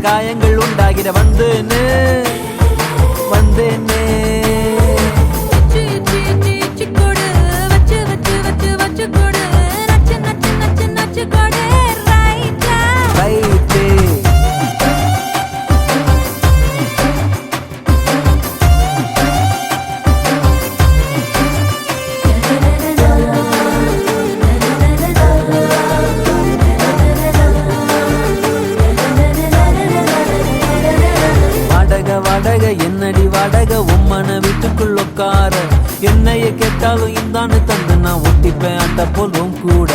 காயங்கள் உண்டாகிட வந்தேன்னு வந்தேனே என்னடி வாடக உம்மன வீட்டுக்குள் உட்கார என்னைய கேட்டாலும் இந்தான்னு தந்து நான் ஒட்டிப்பேன் அட்ட போலும் கூட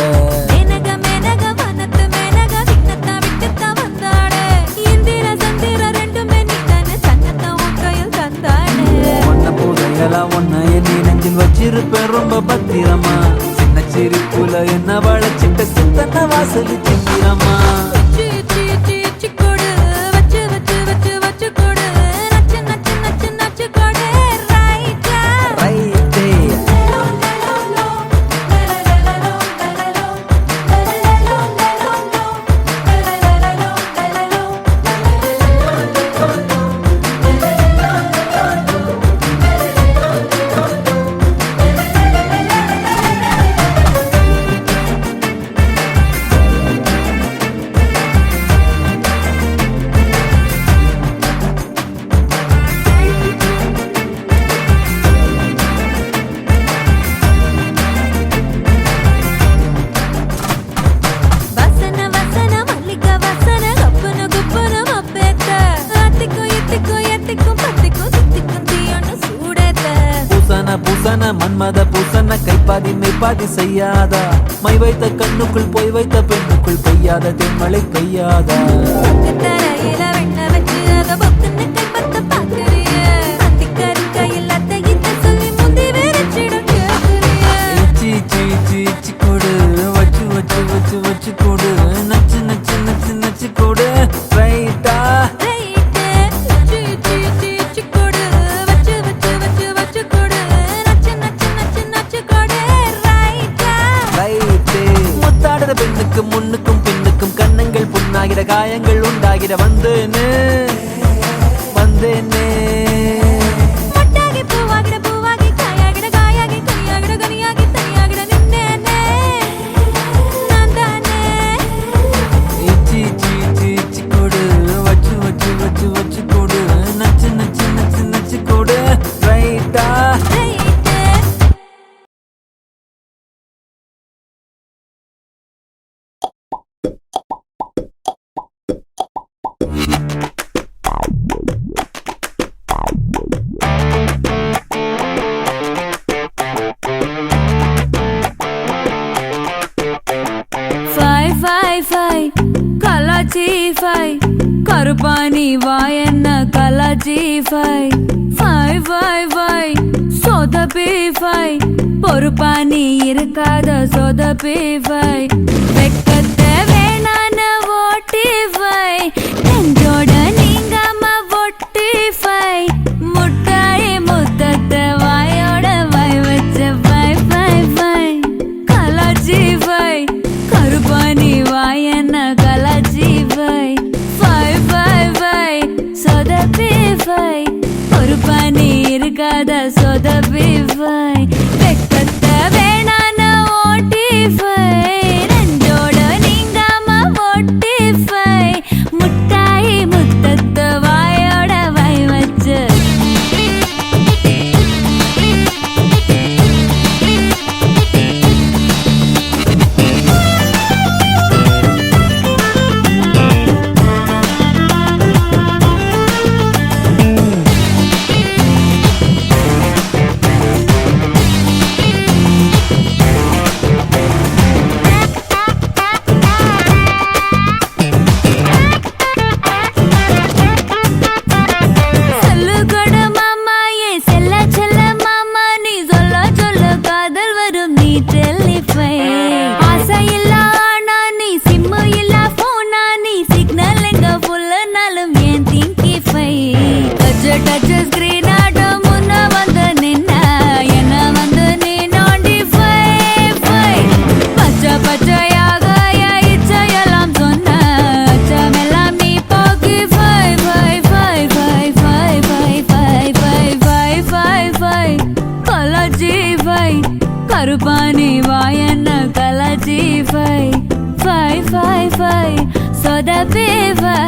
ஒன்ன என்னை நெஞ்சில் வச்சிருப்பேன் ரொம்ப பத்திரமா சின்ன சிரிப்புல என்ன வளச்சிட்ட சித்தன வாசலி சிந்திரமா பூசன மன்மத பூசன கைப்பாதி மெய்ப்பாதி செய்யாதா மை வைத்த கண்ணுக்குள் போய் வைத்த பெண்ணுக்குள் பெய்யாத தென்மழை பெய்யாதா கொடு வச்சு வச்சு வச்சு வச்சு கொடு நச்சு நச்சு நச்சு நச்சு கொடு ரைட்டா பெண்ணுக்கும் முன்னுக்கும் பின்னுக்கும் கண்ணங்கள் புண்ணாகிற காயங்கள் உண்டாகிற வந்தேனே வந்தேனே கொடு வச்சு வச்சு வச்சு வச்சு கொடு நச்சு நச்சு நச்சு நச்சு கொடு ரைட்டா கருப்பானி வாயன்ன கலாச்சி சொதப்பி பொறுப்பானி இருக்காத சொதப்பி வெக்கத்தை வேணான ஓட்டி நெஞ்சோட நீங்காம ஒட்டி முட்டாய் முத்தத்தை வாயோட வாய் வச்ச கலாச்சி கருப்பானி வாயன்ன கலாச்சி சொதப்பி பொறுப்பானி இருக்காத சொதப்பி வெக்கத்தை வேணான ஓட்டி நெஞ்சோட நீங்காம ஒட்டி முட்டாய் முத்தத்தை வாயோட வாய் வச்சு ஃபை கலாச்சி ஃபை கருப்பானி வாயன்ன கலாச்சி ஃபை ஃபை ஃபை ஃபை சொதப்பி ஃபை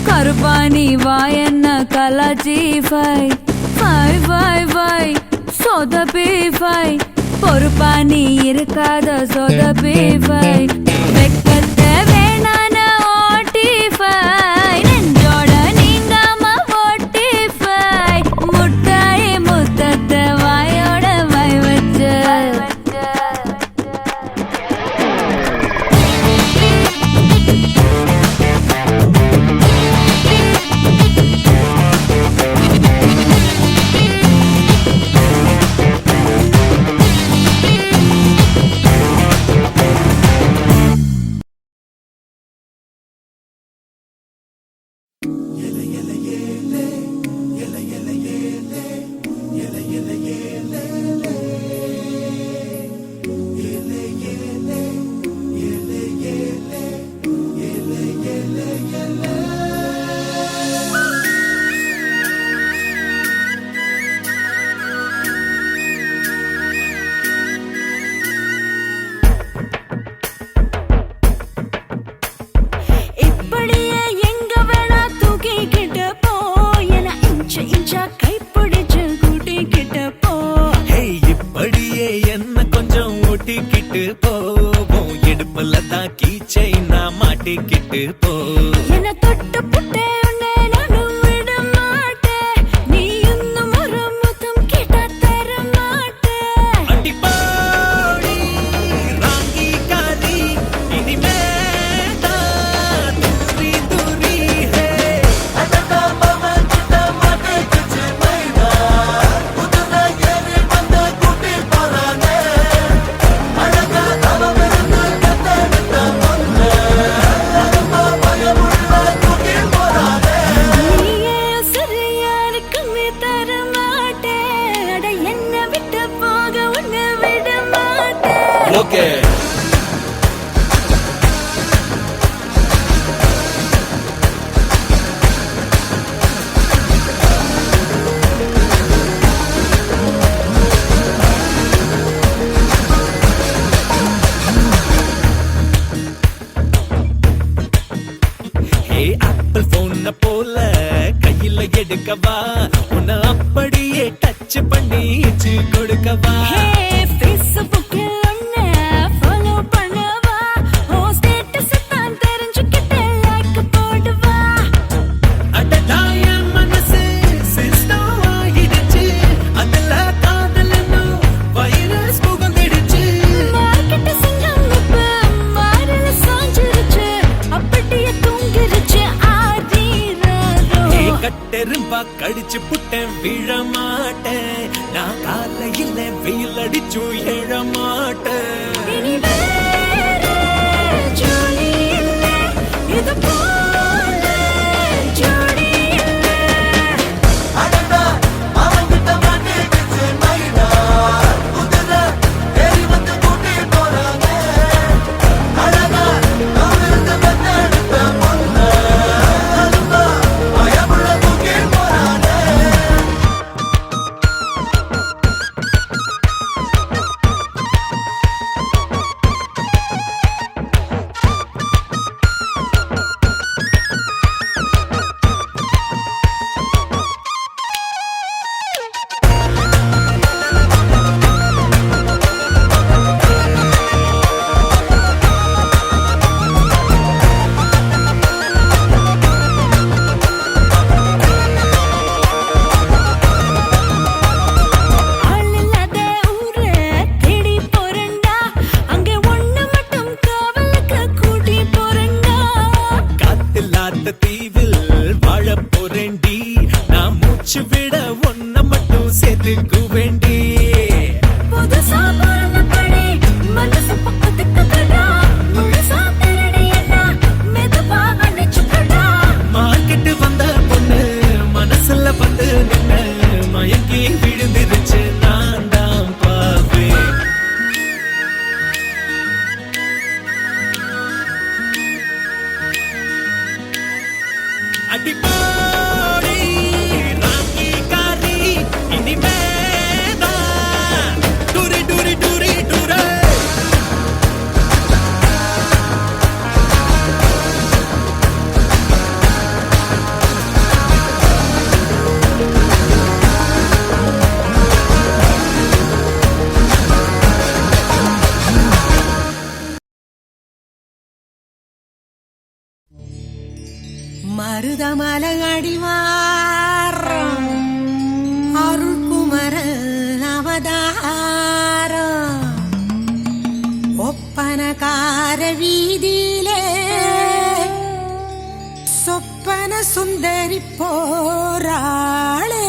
கருப்பானி வாயன்ன கலாச்சி ஃபை ஃபை ஃபை ஃபை சொதப்பி ஃபை பொறுப்பானி இருக்காத சொதப்பி ஃபை வெக்கத்தை வேணான ஓட்டி ஃபை நெஞ்சோட நீங்காம ஓட்டி ஃபை முட்டாய் முத்தத்தை வாயோட வை வச்ச மாட்டிக்கிட்டு போ என்ன தொட்டு புட்டே உன்னை நானும் விட மாட்டேன் நீ இன்னும் ஒரு முத்தம் கேட்டா தர மாட்டேன் அடிப்பாடி ராங்கி காரி இனிமேதா தூரி தூரி ஹே அடடா பாவா சிட்ட மாட்டே குச்சு மைனா உதனா ஏறி வந்த குட்டி போறானே அழகா அவ வெறுந்து கத்தனட்ட பொண்ணு Okay. Hey, Apple phone போல கையில எடுக்கவா உன்னை அப்படியே டச் பண்ணி கொடுக்கவா Facebook கட்டெரும்பா கடிச்சு புட்டேன் விழ மாட்டேன் நான் காலையில் வெயில் அடிச்சு எழ மாட்டேன் வாழ போறேண்டி நான் மூச்சு விட ஒன்ன மட்டும் சேர்த்துக்கு வேண்டி புதுசா பிறந்த படை மனசு பக்கத்துக்கு கடா முழுசா திருடி எல்லாம் மெதுவா அணைச்சுக்கடா மார்க்கெட்டு வந்த பொண்ணு மனசுல வந்து நின்ன மயங்கி விழுந்துருச்சு நான் தான் பாவே அடிப்போடி ராக்கி காரி இனிமேதான் டூரி டூரி டூரி டூரே மருதமல அடிவாரம் அருள்குமர அவதாரம் ஒப்பனகார வீதியிலே சொப்பன சுந்தரி போராளே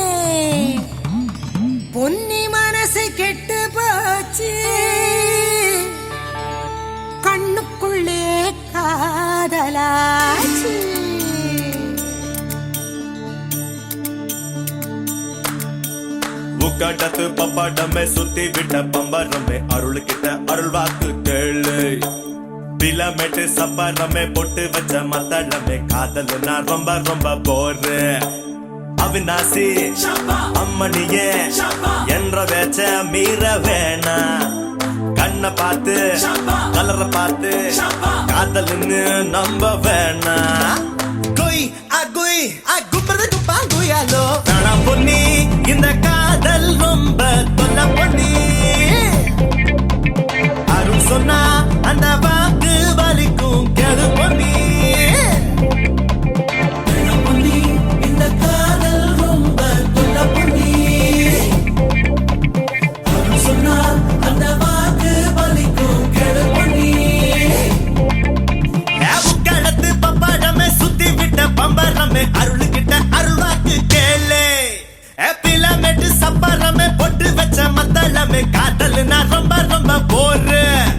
பொன்னி மனசு கெட்டு போச்சு கண்ணுக்குள்ளே காதலாச்சு முக்காட்டத்து பப்பாட்டமே சுத்தி விட்ட பம்பரமே அருள் கிட்ட அருள் வாக்கு கேளு பிலமெட்டு சப்பரமே பொட்டு வச்ச மத்தளமே காதல் நான் ரொம்ப ரொம்ப போறேன் அவிநாசி அம்மணியே என்ற வேச்ச மீற வேணா கண்ண பார்த்து கலர பார்த்து காதல்னு நம்ப வேணா குய் அகுய் அகுப்பது குப்பா குயாலோ வேணா பொன்னி இந்த காதல் ரொம்ப தொல்ல பொன்னி அருள் சொன்னா அந்த வாக்கு வலிக்கும் கெடு பொன்னி வேணா பொன்னி இந்த காதல் ரொம்ப தொல்ல பொன்னி அருள் சொன்னா அந்த வாக்கு வலிக்கும் கெடு பொன்னி கடத்து பப்பாடமே சுத்தி விட்ட பம்பரமே அருள் கிட்ட அருள் வாக்கு கேளே பிலமெட்டு சப்பரமே பொட்டு வச்ச மத்தளமே காதல் நான் ரொம்ப ரொம்ப போறேன்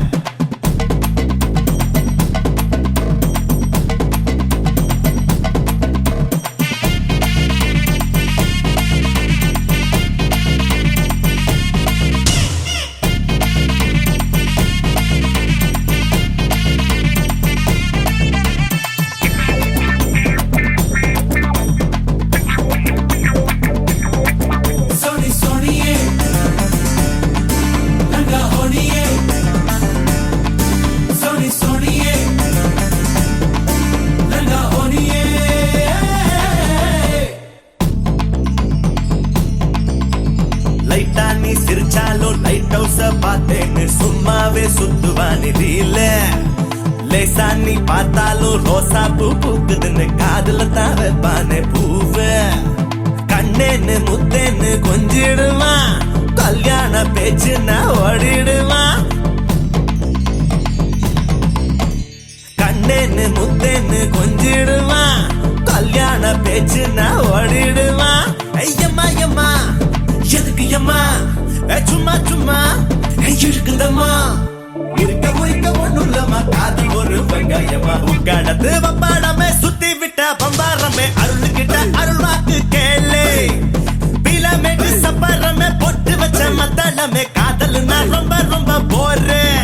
லைட்டா நீ சிரிச்சாலும் லைட் ஹவுஸ பார்த்தேன்னு சும்மாவே சுத்துவானி ரீல லேசா நீ பார்த்தாலும் ரோசா பூ பூக்குதுன்னு காதுல தான் வைப்பானே பூவ கண்ணேன்னு முத்தேன்னு கொஞ்சிடுமா கல்யாண பேச்சுன்னா ஓடிடுமா கண்ணேன்னு முத்தேன்னு கொஞ்சிடுமா கல்யாண பேச்சுன்னா ஓடிடுமா ஐயம்மா ஐயம்மா எதுக்கு அம்மா சும்மா சும்மா இருக்குதம்மா இருக்க உரிக்க ஒண்ணுல்லம்மா காதல் ஒரு வெங்காயம்மா உட்காடத்து வப்பாடமே சுத்தி விட்ட பம்பாரமே அருள் கிட்ட அருள் வாக்கு கேளே பிலமெட்டு சப்பரமே பொட்டு வச்ச மத்தளமே காதல் நான் ரொம்ப ரொம்ப போறேன்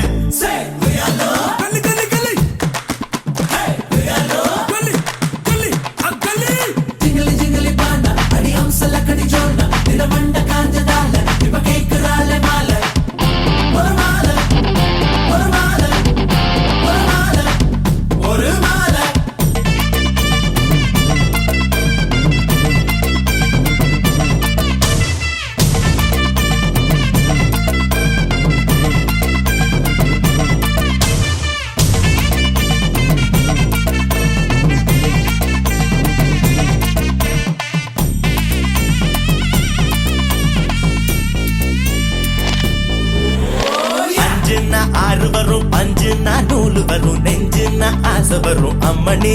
ஆறு வரும் பஞ்சுனா நூலு வரும் நெஞ்சுனா ஆசை வரும் அம்மணி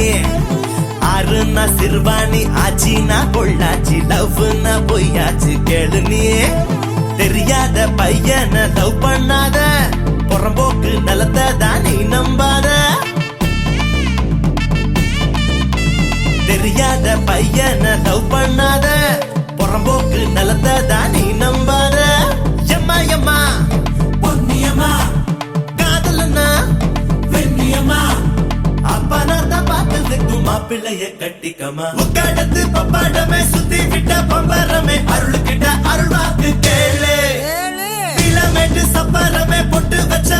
ஆறுனா சிறுவாணி ஆச்சினா பொள்ளாச்சி லவ்னா பொய்யாச்சு கேளு நீயே தெரியாத பையனை லவ் பண்ணாத புறம்போக்கு நிலத்தை தான் நீ நம்பாத தெரியாத பையனை லவ் பண்ணாத புறம்போக்கு நிலத்தை தான் நீ நம்பாத எம்மா எம்மா பொன்னியம்மா காதலனா வெண்ணியம்மா அப்பா நான் தான் பார்த்ததுக்கு மாப்பிள்ளைய கட்டிக்கமா உக்காடத்து பப்பாடமே சுத்தி விட்ட பம்பரமே அருள்கிட்ட அருள்வாக்கு கேளு கிலோமீட்டர் சப்பரமே பொட்டு வச்ச